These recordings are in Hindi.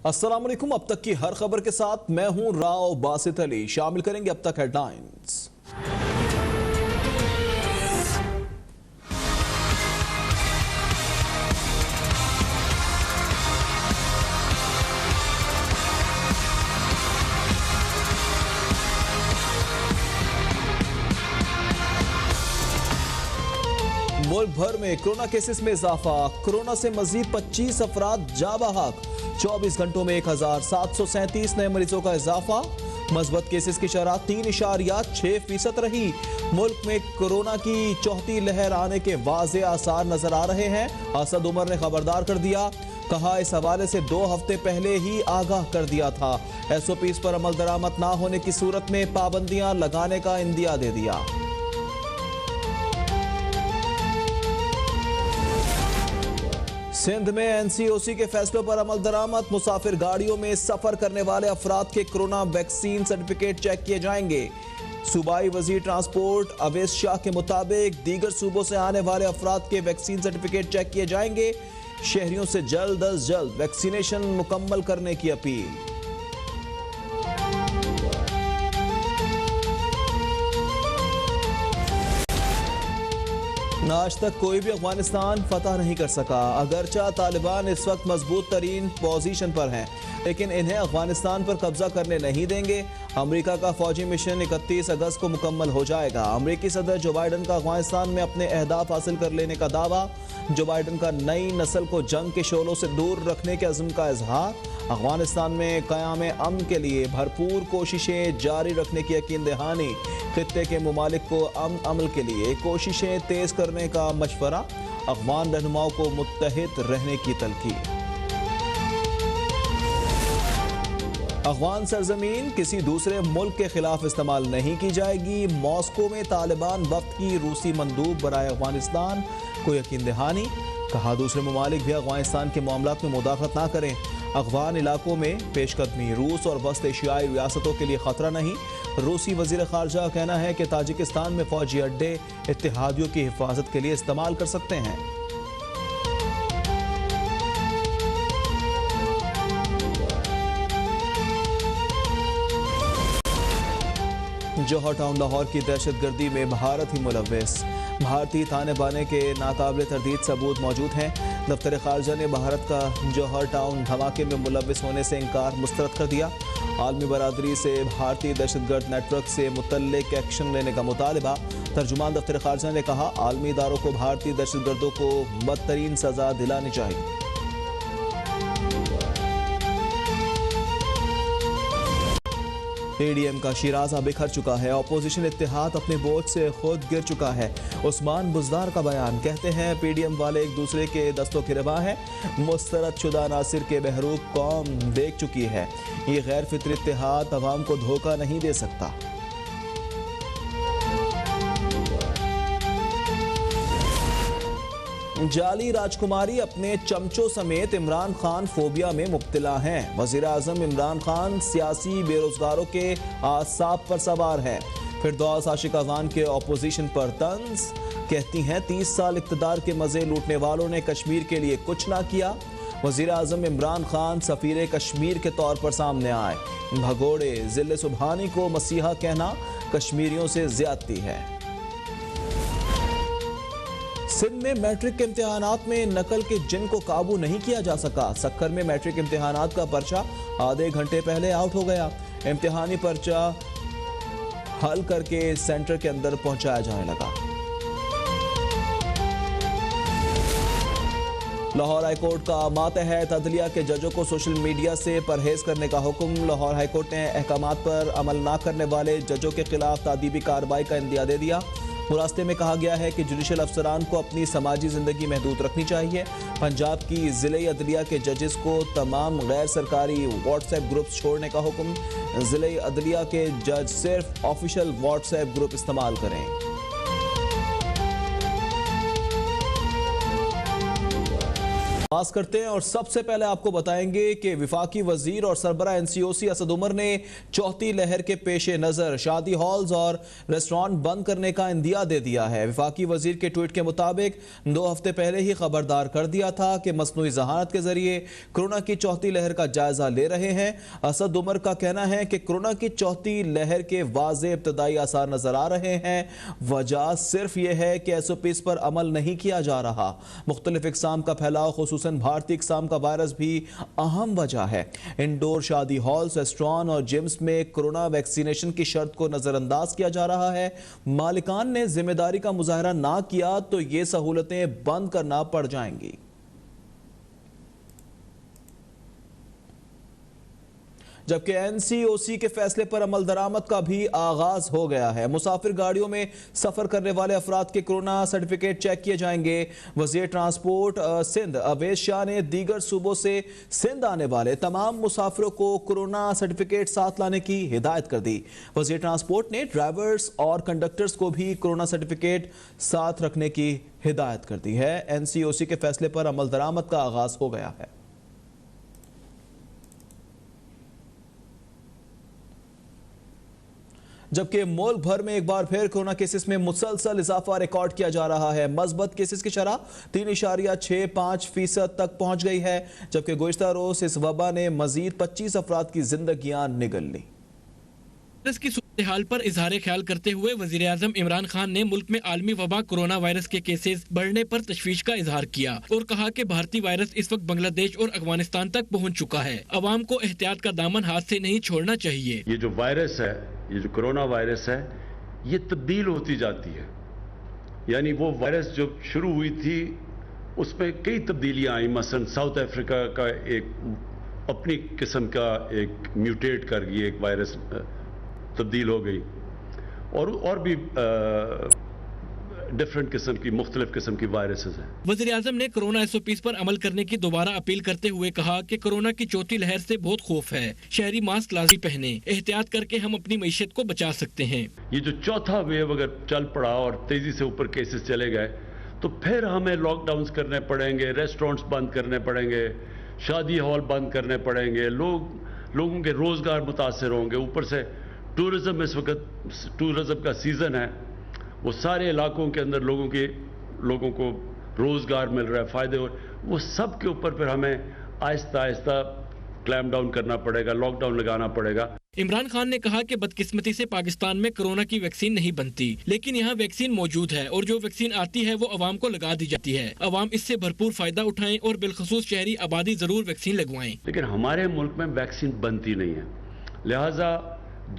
अस्सलाम वालेकुम। अब तक की हर खबर के साथ मैं हूं राव बासित अली। शामिल करेंगे अब तक हेडलाइंस। मुल्क भर में कोरोना केसेस में इजाफा। कोरोना से मजीद 25 अफराद जा बहक। 24 घंटों में 1737 नए मरीजों का इजाफा। मस्बत केसेस की शरह 3.6% रही। मुल्क में कोरोना की चौथी लहर आने के वाज़े आसार नजर आ रहे हैं। असद उमर ने खबरदार कर दिया, कहा इस हवाले से 2 हफ्ते पहले ही आगाह कर दिया था। SOPs पर अमल दरामद ना होने की सूरत में पाबंदियां लगाने का इंदिया दे दिया। सिंध में NCOC के फैसलों पर अमल दरामद। मुसाफिर गाड़ियों में सफर करने वाले अफराद के कोरोना वैक्सीन सर्टिफिकेट चेक किए जाएंगे। सूबाई वजीर ट्रांसपोर्ट अवैस शाह के मुताबिक दीगर सूबों से आने वाले अफराद के वैक्सीन सर्टिफिकेट चेक किए जाएंगे। शहरियों से जल्द अज जल्द वैक्सीनेशन मुकम्मल करने की अपील। आज तक कोई भी अफगानिस्तान फतह नहीं कर सका। अगरचा तालिबान इस वक्त मजबूत तरीन पोजीशन पर हैं, लेकिन इन्हें अफगानिस्तान पर कब्जा करने नहीं देंगे। अमेरिका का फौजी मिशन 31 अगस्त को मुकम्मल हो जाएगा। अमेरिकी सदर जो बाइडन का अफगानिस्तान में अपने अहदाफ हासिल कर लेने का दावा। जो बाइडन का नई नस्ल को जंग के शोलों से दूर रखने के अज़्म का इजहार। अफगानिस्तान में क़याम अमन के लिए भरपूर कोशिशें जारी रखने की यकीन दहानी। खित्ते के मुमालिक को अमन अमल के लिए कोशिशें तेज करने का मशवरा। अफगान रहनुमाओं को मुत्तहिद रहने की तलकीन। अफगान सरजमीन किसी दूसरे मुल्क के खिलाफ इस्तेमाल नहीं की जाएगी। मॉस्को में तालिबान वफ्द की रूसी मंदूब बराए अफगानिस्तान को यकीन दहानी। कहा दूसरे ममालिक भी अफगानिस्तान के मामलात में मुदाखलत ना करें। अफगान इलाकों में पेशकदमी रूस और वस्त एशियाई रियासतों के लिए खतरा नहीं। रूसी वजीर खारजा का कहना है कि ताजिकिस्तान में फौजी अड्डे इत्तेहादियों की हिफाजत के लिए इस्तेमाल कर सकते हैं। जौहर टाउन लाहौर की दहशतगर्दी में भारत ही मुलव्विस। भारतीय ताने बाने के नाकाबिल तरदीद सबूत मौजूद हैं। दफ्तर खारजा ने भारत का जौहर टाउन धमाके में मुलव्विस होने से इनकार मुस्तरद कर दिया। आलमी बरादरी से भारतीय दहशतगर्द नेटवर्क से मुतल्लिक एक्शन लेने का मुतालबा। तर्जुमान दफ्तर खारजा ने कहा आलमी इदारों को भारतीय दहशतगर्दों को बदतरीन सजा दिलानी चाहिए। ADM का शिराजा बिखर चुका है। अपोजिशन इत्तेहाद अपने बोझ से खुद गिर चुका है। उस्मान बुजदार का बयान, कहते हैं PDM वाले एक दूसरे के दस्तों की रवा है। मुस्तरद शुदा नासिर के बहरूप कौम देख चुकी है। ये गैर फित्री इत्तेहाद अवाम को धोखा नहीं दे सकता। जाली राजकुमारी अपने चमचों समेत इमरान खान फोबिया में मुब्तला हैं। वजीर आजम इमरान खान सियासी बेरोजगारों के आसाब पर सवार हैं। फिरदौस आशिका खान के ऑपोजिशन पर तंज, कहती हैं 30 साल इक़्तिदार के मजे लूटने वालों ने कश्मीर के लिए कुछ ना किया। वजीर आजम इमरान खान सफीर कश्मीर के तौर पर सामने आए। भगोड़े जिले सुबहानी को मसीहा कहना कश्मीरियों से ज्यादती है। सिंध में मैट्रिक के इम्तिहानात में नकल के जिन को काबू नहीं किया जा सका। सक्कर में मैट्रिक इम्तिहानात का पर्चा आधे घंटे पहले आउट हो गया। इम्तिहानी पर्चा हल करके सेंटर के अंदर पहुंचाया जाने लगा। लाहौर हाईकोर्ट का मातहत अदलिया के जजों को सोशल मीडिया से परहेज करने का हुक्म। लाहौर हाईकोर्ट ने अहकामात पर अमल न करने वाले जजों के खिलाफ तादीबी कार्रवाई का इंदिया दे दिया। मुरास्ते में कहा गया है कि जुडिशल अफसरान को अपनी समाजी जिंदगी महदूद रखनी चाहिए। पंजाब की जिले अदलिया के जजेस को तमाम गैर सरकारी व्हाट्सएप ग्रुप्स छोड़ने का हुक्म। जिले अदलिया के जज सिर्फ ऑफिशियल व्हाट्सएप ग्रुप इस्तेमाल करें। आगाज करते हैं और सबसे पहले आपको बताएंगे कि विफाकी वजीर और सरबरा एनसीओसी असद उमर ने चौथी लहर के पेश नजर शादी हॉल्स और रेस्टोरेंट बंद करने का इंदिया दे दिया है। विफाकी वजीर के ट्वीट के मुताबिक 2 हफ्ते पहले ही खबरदार कर दिया था कि मसनूई जहानत के जरिए कोरोना की चौथी लहर का जायजा ले रहे हैं। असद उमर का कहना है कि कोरोना की चौथी लहर के वाज़े इब्तदाई आसार नजर आ रहे हैं। वजह सिर्फ यह है कि SOPs पर अमल नहीं किया जा रहा। मुख्तलिफ इकसाम का फैलाव खुसूसन भारतीय इकसाम का वायरस भी अहम वजह है। इंडोर शादी हॉल्स, रेस्टोरेंट और जिम्स में कोरोना वैक्सीनेशन की शर्त को नजरअंदाज किया जा रहा है। मालिकान ने जिम्मेदारी का मुजाहरा ना किया तो ये सहूलतें बंद करना पड़ जाएंगी। जबकि एनसीओसी के फैसले पर अमल दरामद का भी आगाज हो गया है। मुसाफिर गाड़ियों में सफर करने वाले अफराद के कोरोना सर्टिफिकेट चेक किए जाएंगे। वज़ीर ट्रांसपोर्ट सिंध अवैस शाह ने दीगर सूबों से सिंध आने वाले तमाम मुसाफिरों को कोरोना सर्टिफिकेट साथ लाने की हिदायत कर दी। वज़ीर ट्रांसपोर्ट ने ड्राइवर्स और कंडक्टर्स को भी कोरोना सर्टिफिकेट साथ रखने की हिदायत कर दी है। एनसीओसी के फैसले पर अमल दरामद का आगाज हो गया है। जबकि मुल्क भर में एक बार फिर कोरोना केसेस में मुसलसल इजाफा रिकॉर्ड किया जा रहा है। मस्बत केसेस की शरह 3.65% तक पहुंच गई है। जबकि गुज़िश्ता रोज इस वबा ने मजीद 25 अफराद की जिंदगियां निगल ली। की सूरत हाल पर इजहार ख्याल करते हुए वजीर आजम इमरान खान ने मुल्क में आलमी वबा कोरोना वायरस के केसेस बढ़ने पर तशवीश का इजहार किया और कहा कि भारतीय वायरस इस वक्त बांग्लादेश और अफगानिस्तान तक पहुंच चुका है। अवाम को एहतियात का दामन हाथ से नहीं छोड़ना चाहिए। ये जो वायरस है, ये जो कोरोना वायरस है, ये तब्दील होती जाती है। यानी वो वायरस जो शुरू हुई थी उसमें कई तब्दीलियां आई। मसलन साउथ अफ्रीका का एक अपनी किस्म का एक म्यूटेट कर गई एक वायरस तब्दील हो गई और भी डिफरेंट किस्म की मुख्तलिफ किस्म की वायरसेस हैं। वज़ीर आज़म ने कोरोना SOPs पर अमल करने की दोबारा अपील करते हुए कहा कि कोरोना की चौथी लहर से बहुत खौफ है। शहरी मास्क लाजमी पहने, एहतियात करके हम अपनी मईशत को बचा सकते हैं। ये जो चौथा वेव अगर चल पड़ा और तेजी से ऊपर केसेस चले गए तो फिर हमें लॉकडाउन करने पड़ेंगे, रेस्टोरेंट्स बंद करने पड़ेंगे, शादी हॉल बंद करने पड़ेंगे, लोगों के रोजगार मुतासर होंगे। ऊपर से टूरिज्म, इस वक्त टूरिज्म का सीजन है, वो सारे इलाकों के अंदर लोगों को रोजगार मिल रहा है, फायदे हो, वो सब के ऊपर फिर हमें आहिस्ता आहिस्ता क्लैम्प डाउन करना पड़ेगा, लॉकडाउन लगाना पड़ेगा। इमरान खान ने कहा कि बदकिस्मती से पाकिस्तान में कोरोना की वैक्सीन नहीं बनती, लेकिन यहाँ वैक्सीन मौजूद है और जो वैक्सीन आती है वो अवाम को लगा दी जाती है। अवाम इससे भरपूर फायदा उठाएं और बिलखसूस शहरी आबादी जरूर वैक्सीन लगवाएं। लेकिन हमारे मुल्क में वैक्सीन बनती नहीं है, लिहाजा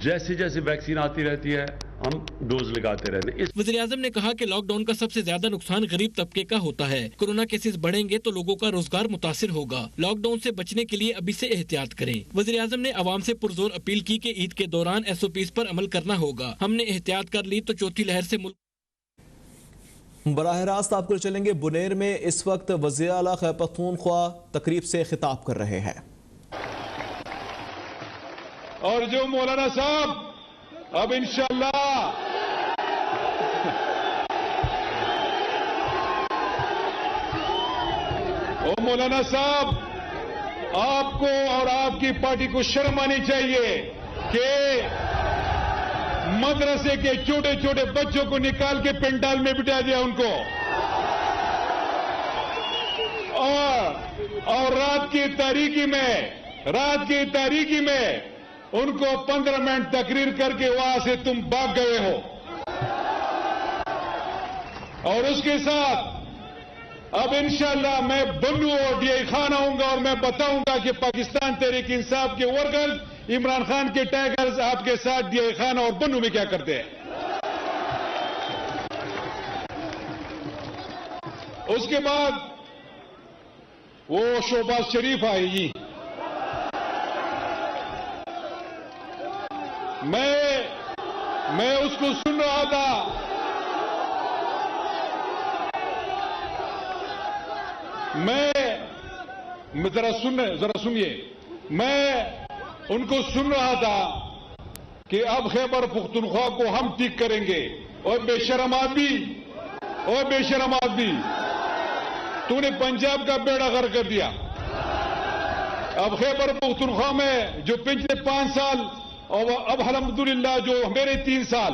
जैसी जैसी वैक्सीन आती रहती है हम डोज लगाते रहते हैं। वज़ीर आज़म ने कहा कि लॉकडाउन का सबसे ज्यादा नुकसान गरीब तबके का होता है। कोरोना केसेस बढ़ेंगे तो लोगों का रोजगार मुतासिर होगा। लॉकडाउन से बचने के लिए अभी से एहतियात करें। वज़ीर आज़म ने अवाम से पुरजोर अपील की कि ईद के दौरान SOPs पर अमल करना होगा। हमने एहतियात कर ली तो चौथी लहर से मुल्क। बराह रास्त आपको चलेंगे बुनेर में इस वक्त वज़ीर आला खैबर पख्तूनख्वा तकरीब से खिताब कर रहे हैं। और जो मौलाना साहब अब इंशाअल्लाह मौलाना साहब, आपको और आपकी पार्टी को शर्म आनी चाहिए कि मदरसे के छोटे छोटे बच्चों को निकाल के पेंडाल में बिठा दिया उनको, और रात की तारीकी में उनको 15 मिनट तकरीर करके वहां से तुम भाग गए हो। और उसके साथ अब इंशाअल्लाह मैं बन्नू और डीआई खान आऊंगा और मैं बताऊंगा कि पाकिस्तान तहरीक इंसाफ के वर्कर्स, इमरान खान के टाइगर्स आपके साथ डीआई खान और बन्नू में क्या करते हैं। उसके बाद वो शोबाज शरीफ आएगी। मैं उसको सुन रहा था, जरा सुनिए, मैं उनको सुन रहा था कि अब खैबर पख्तूनख्वा को हम ठीक करेंगे। और बेशरम आदमी तूने पंजाब का बेड़ा गर्क कर दिया। अब खैबर पख्तूनख्वा में जो पिछले 5 साल और अब अल्हम्दुलिल्लाह जो मेरे 3 साल,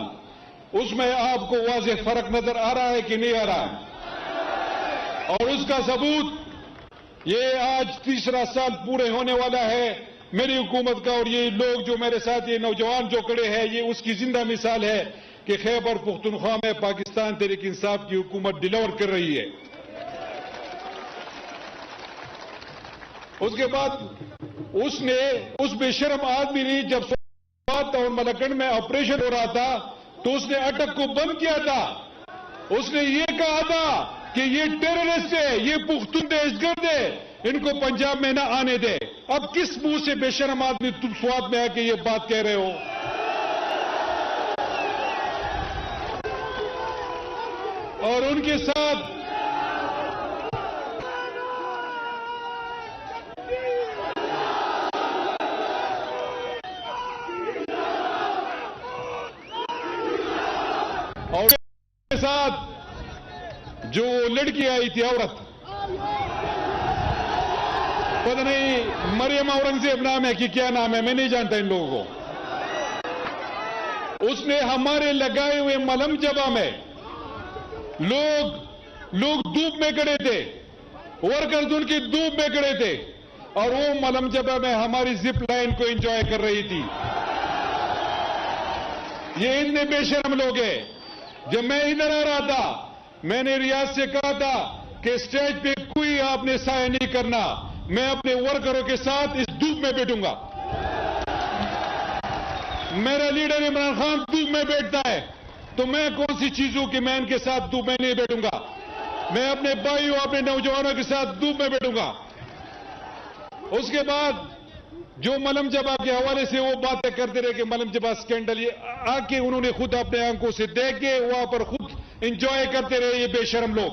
उसमें आपको वाज़ेह फर्क नजर आ रहा है कि नहीं आ रहा है? और उसका सबूत ये आज तीसरा साल पूरे होने वाला है मेरी हुकूमत का, और ये लोग जो मेरे साथ, ये नौजवान जो खड़े हैं, ये उसकी जिंदा मिसाल है कि खैबर पख्तूनख्वा में पाकिस्तान तहरीक इंसाफ की हुकूमत डिलीवर कर रही है। उसके बाद उसने, उस बेशरम आदमी ने जब स्वात और मलकन में ऑपरेशन हो रहा था तो उसने अटक को बंद किया था। उसने ये कहा था कि ये टेररिस्ट है, ये पुख्तून दहशतगर्द है, इनको पंजाब में ना आने दे। अब किस मुंह से बेशरम आदमी तुम स्वात में आके ये बात कह रहे हो? और उनके साथ जो लड़की आई थी, औरत, पता नहीं मरियम औरंगजेब नाम है कि क्या नाम है, मैं नहीं जानता इन लोगों को। उसने हमारे लगाए हुए मलम जबा में लोग धूप में खड़े थे, वर्कर्स उनकी धूप में खड़े थे, और वो मलम जबा में हमारी जिप लाइन को एंजॉय कर रही थी। ये इतने बेशरम लोग हैं। जब मैं इधर आ रहा था, मैंने रियाज से कहा था कि स्टेज पे कोई आपने साया नहीं करना, मैं अपने वर्करों के साथ इस धूप में बैठूंगा। मेरा लीडर इमरान खान धूप में बैठता है, तो मैं कौन सी चीजों की मैं इनके साथ धूप में नहीं बैठूंगा। मैं अपने भाइयों, अपने नौजवानों के साथ धूप में बैठूंगा। उसके बाद जो मलम जबा के हवाले से वो बातें करते रहे कि मलम जबा स्कैंडल, ये आके उन्होंने खुद अपने आंखों से देख के वहां पर खुद एंजॉय करते रहे। ये बेशरम लोग,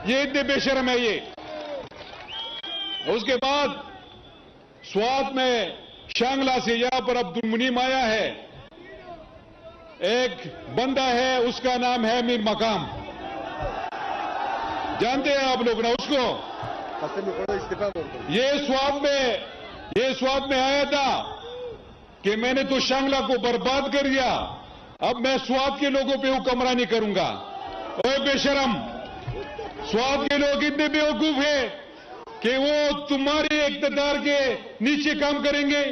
ये इतने बेशरम है ये। उसके बाद स्वात में शांगला से यहां पर अब्दुल मुनीम आया है, एक बंदा है, उसका नाम है मीर मकाम, जानते हैं आप लोग ना उसको? ये स्वाद में आया था कि मैंने तो शांगला को बर्बाद कर दिया, अब मैं स्वाद के लोगों पे हुक्मरानी करूंगा। ओए बेशरम, स्वाद के लोग इतने बेवकूफ हैं कि वो तुम्हारे इख्तियार के नीचे काम करेंगे।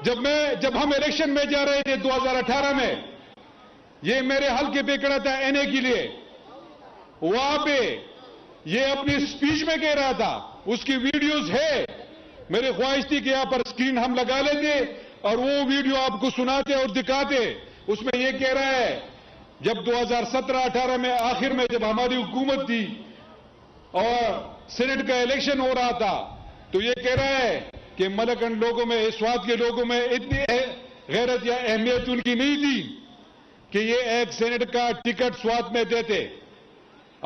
जब हम इलेक्शन में जा रहे थे 2018 में, ये मेरे हल्के पे खड़ा था एनए के लिए, वहां पे ये अपनी स्पीच में कह रहा था, उसकी वीडियोस है, मेरी ख्वाहिश थी कि यहां पर स्क्रीन हम लगा लेते और वो वीडियो आपको सुनाते और दिखाते। उसमें ये कह रहा है, जब 2017-18 में आखिर में जब हमारी हुकूमत थी और सेनेट का इलेक्शन हो रहा था, तो ये कह रहा है कि मलकन लोगों में, स्वात के लोगों में इतनी गैरत या अहमियत उनकी नहीं थी कि ये एक सेनेट का टिकट स्वात में देते।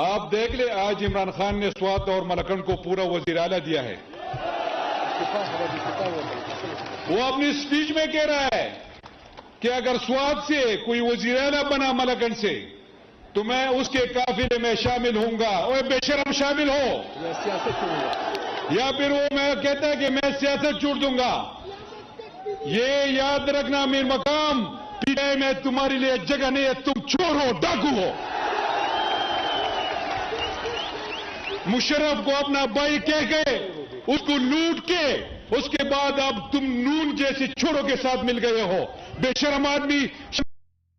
आप देख ले, आज इमरान खान ने स्वात और मलकन को पूरा वजीर आला दिया है। वो अपनी स्पीच में कह रहा है कि अगर स्वात से कोई वजीर आला बना मलकन से, तो मैं उसके काफिले में शामिल होऊंगा। ओए बेशरम, शामिल हो या फिर वो मैं कहता है कि मैं सियासत छोड़ दूंगा। ये याद रखना मीर मकाम, पीआई में तुम्हारे लिए जगह नहीं है, तुम चोर हो, डाकू हो। मुशर्रफ को अपना भाई कह के उसको लूट के उसके बाद अब तुम नून जैसे छोरों के साथ मिल गए हो। बेशरम आदमी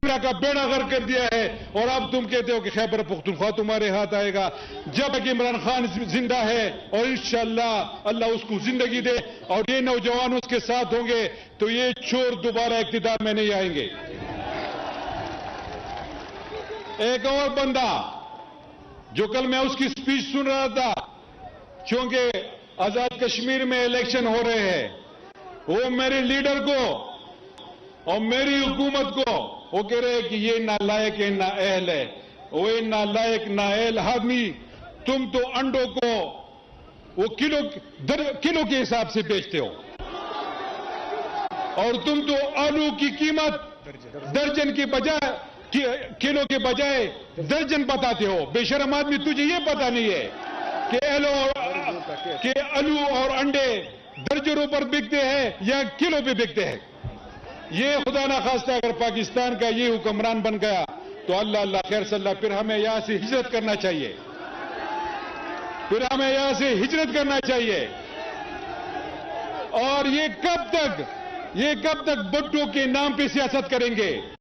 का बेड़ा गर्क कर दिया है, और अब तुम कहते हो कि खैबर पख्तूनख्वा तुम्हारे हाथ आएगा। जब तक इमरान खान जिंदा है, और इंशाअल्लाह अल्लाह उसको जिंदगी दे और ये नौजवान उसके साथ होंगे, तो ये चोर दोबारा इख्तिदार में नहीं आएंगे। एक और बंदा जो कल मैं उसकी स्पीच सुन रहा था, क्योंकि आजाद कश्मीर में इलेक्शन हो रहे हैं, वो मेरे लीडर को और मेरी हुकूमत को वो कह रहे हैं कि ये नालायक है, नाअहल है। वो नालायक नाअहल आदमी, तुम तो अंडों को वो किलो के हिसाब से बेचते हो, और तुम तो आलू की कीमत दर्जन की बजाय किलो के बजाय दर्जन बताते हो। बेशरम आदमी, तुझे ये पता नहीं है कि आलू और अंडे दर्जनों पर बिकते हैं या किलो पे बिकते हैं। ये खुदा ना खास्ता अगर पाकिस्तान का ये हुक्मरान बन गया तो अल्लाह अल्लाह खैर सल्ला, फिर हमें यहां से हिजरत करना चाहिए, फिर हमें यहां से हिजरत करना चाहिए। और ये कब तक भुट्टो के नाम पे सियासत करेंगे?